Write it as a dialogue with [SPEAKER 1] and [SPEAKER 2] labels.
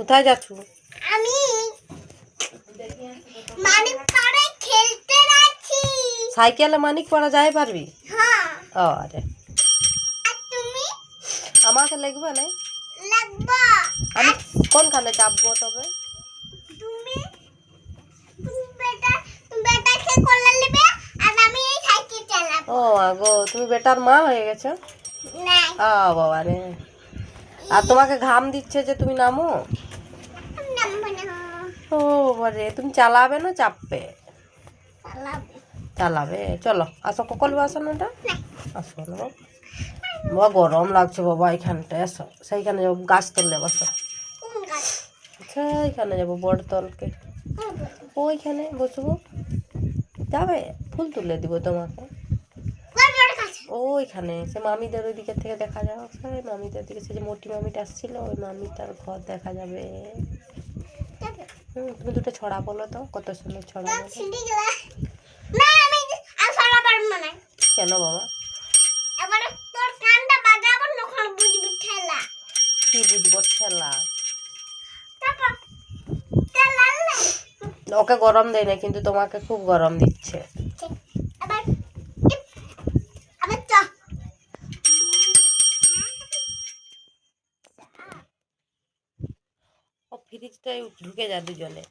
[SPEAKER 1] কোথায় যাচ্ছ?
[SPEAKER 2] আমি মানিক পাড়ায় খেলতে যাচ্ছি।
[SPEAKER 1] সাইকেলে মানিক পাড়া যাই পারবি?
[SPEAKER 2] হ্যাঁ।
[SPEAKER 1] ও আরে
[SPEAKER 2] আর তুমি?
[SPEAKER 1] আমাকে লাগবে না?
[SPEAKER 2] লাগবে।
[SPEAKER 1] আমি কোনখানে চাপবো তবে?
[SPEAKER 2] তুমি বেটাকে কোলে নেবে আর আমি এই সাইকেল চালাবো।
[SPEAKER 1] ও আগো তুমি বেটার মা হয়ে গেছো?
[SPEAKER 2] না।
[SPEAKER 1] ও বাবা রে। আর তোমাকে ঘাম দিচ্ছে যে তুমি নামো?
[SPEAKER 2] নামবো না।
[SPEAKER 1] ও বাবা রে, তুমি চালাবে না চাপবে?
[SPEAKER 2] চালাবো।
[SPEAKER 1] চালাবে, চলো আসো ককল আসো না এটা। আসো না বাবা, গরম লাগছে বাবা এখানটা। এসো সেইখানে যাবো, গাছ তলে বসো।
[SPEAKER 2] কোন গাছ?
[SPEAKER 1] সেইখানে যাবো বড় তলকে, ওইখানে বসবো। যাবে, ফুল তুলে দিব তোমাকে। ওইখানে সে মামিদের ওই দিকের থেকে দেখা যাবে, সেই মামিদের দিকে সে যে মোটি মামিটা আসছিল ওই মামিটার ঘর দেখা যাবে। তুমি দুটো ছড়া বলো তো, কত সুন্দর ছড়া বলো। কেন বাবা? কি বুঝবো ঠেলা? ওকে গরম দেয় না, কিন্তু তোমাকে খুব গরম দিচ্ছে। ও ফ্রিজটাই ঢুকে যায় দুজনে।